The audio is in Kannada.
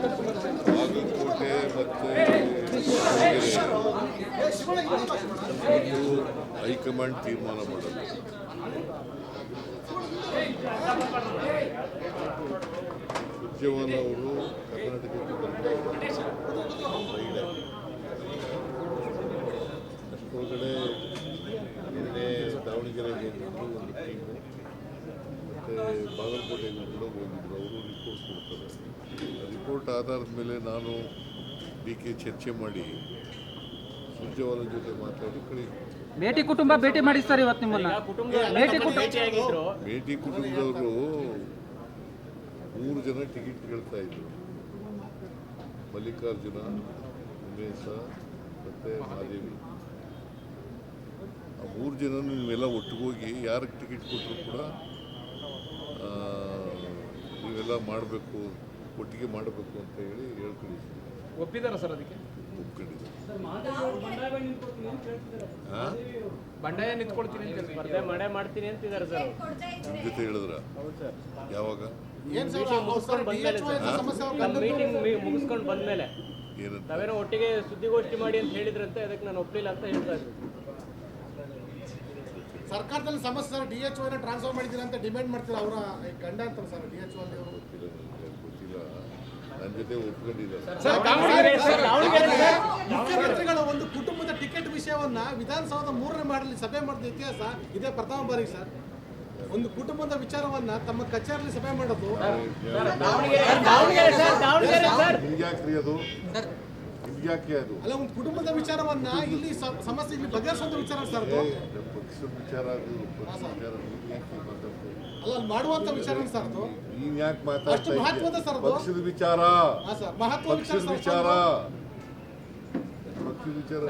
ಬಾಗಲಕೋಟೆ ಮತ್ತು ಹೈಕಮಾಂಡ್ ತೀರ್ಮಾನ ಮಾಡೋದು. ಸುರ್ಜೇವಾಲ ಅವರು ಕರ್ನಾಟಕಕ್ಕೆ ಬರ್ತಾರೆ. ಅಷ್ಟೊಳಗಡೆ ನಿನ್ನೆ ದಾವಣಗೆರೆಗೆ ಹೋಗಿದ್ರು ಒಂದು ಟೀಮು, ಮತ್ತು ಬಾಗಲಕೋಟೆಗೂ ಕೂಡ ಹೋಗಿದ್ರು. ಅವರು ರಿಪೋರ್ಟ್ ಕೊಡ್ತಾರೆ. ರಿಪೋರ್ಟ್ ಆಧಾರದ ಮೇಲೆ ನಾನು ಕೆ ಚರ್ಚೆ ಮಾಡಿ ಸುರ್ಜೇವಾಲ ಜೊತೆ ಮಾತಾಡಿ ಕಡೆ ಭೇಟಿ ಕುಟುಂಬ ಭೇಟಿ ಮಾಡಿ ಸರ್. ಇವತ್ತು ನಿಮ್ಮನ್ನ ಭೇಟಿ ಕುಟುಂಬದವರು 3 ಜನ ಟಿಕೆಟ್ ಕೇಳ್ತಾ ಇದ್ರು. ಮಲ್ಲಿಕಾರ್ಜುನ, ಉಮೇಶ ಮತ್ತು ಮಹಾದೇವಿ. ಆ 3 ಜನ ನೀವೆಲ್ಲ ಒಟ್ಟಿಗೋಗಿ ಯಾರಿಗೆ ಟಿಕೆಟ್ ಕೊಟ್ಟರು ಕೂಡ ನೀವೆಲ್ಲ ಮಾಡಬೇಕು, ಒಟ್ಟಿಗೆ ಮಾಡಬೇಕು ಅಂತ ಹೇಳಿ ಹೇಳ್ಕೊಂಡಿದ್ದೀವಿ. ಒಪ್ಪಿದಾರ ಸರ್? ಅದಕ್ಕೆ ಒಪ್ಕೊಂಡಿದ್ದೀವಿ. ಬಂಡಾಯ ನಿಂತ್ಕೊಳ್ತೀನಿ ಅಂತ ಸ್ಪರ್ಧೆ ಮಾಡೇ ಮಾಡ್ತೀನಿ ಅಂತಿದ್ದಾರೆ ಸರ್. ನಿಮ್ಮ ಜೊತೆ ಹೇಳಿದ್ರ? ಯಾವಾಗ? ಮೀಟಿಂಗ್ ಮುಗಿಸ್ಕೊಂಡು ಬಂದ್ಮೇಲೆ ಏನಂತ? ನಾವೇನೋ ಒಟ್ಟಿಗೆ ಸುದ್ದಿಗೋಷ್ಠಿ ಮಾಡಿ ಅಂತ ಹೇಳಿದ್ರಂತೆ. ಅದಕ್ಕೆ ನಾನು ಒಪ್ಲಿಲ್ಲ ಅಂತ ಹೇಳ್ತಾ ಇದ್ವಿ. ಸರ್ಕಾರದಲ್ಲಿ ಸಮಸ್ಯೆ ಸರ್, DHO ಟ್ರಾನ್ಸ್ಫರ್ ಮಾಡಿದ್ದೀರಾ ಅಂತ ಡಿಮ್ಯಾಂಡ್ ಮಾಡ್ತೀರಾ ಅವರ ಗಂಡ ಅಂತ ಸರ್. DHO ಅಲ್ಲಿ ಅವರು ಗೊತ್ತಿಲ್ಲ, ನನ್ನ ಜೊತೆ ಒಪ್ಕೊಂಡಿದ್ದಾರೆ. ಮುಖ್ಯಮಂತ್ರಿಗಳ ಒಂದು ಕುಟುಂಬದ ಟಿಕೆಟ್ ವಿಷಯವನ್ನ ವಿಧಾನಸೌಧ 3ನೇ ಮಾಡಲಿ ಸಭೆ ಮಾಡಿದ ಇತಿಹಾಸ ಇದೇ ಪ್ರಥಮ ಬಾರಿ ಸರ್. ಒಂದು ಕುಟುಂಬದ ವಿಚಾರವನ್ನ ತಮ್ಮ ಕಚೇರಿಯಲ್ಲಿ ಸಭೆ ಮಾಡೋದು ಯಾಕೆ ಅದು ಅಲ್ಲ, ಒಂದು ಕುಟುಂಬದ ವಿಚಾರವನ್ನ ಇಲ್ಲಿ ಸಮಸ್ಯೆ ಇಲ್ಲಿ ಬಗೆಹರಿಸೋದು ವಿಚಾರ ಸರ್. ಅದು ಪಕ್ಷದ ವಿಚಾರ, ಅದು ಪಕ್ಷದ ವಿಚಾರ. ಅಲ್ಲ, ಮಾಡುವಂತ ವಿಚಾರ ಸರ್. ಅದು ನೀನ್ ಯಾಕೆ ಮಾತಾಡ್ತಾ ಮಹತ್ವದ ಸರ್. ಪಕ್ಷದ ವಿಚಾರ, ಮಹತ್ವದ ಪಕ್ಷದ ವಿಚಾರ, ಪಕ್ಷದ ವಿಚಾರ.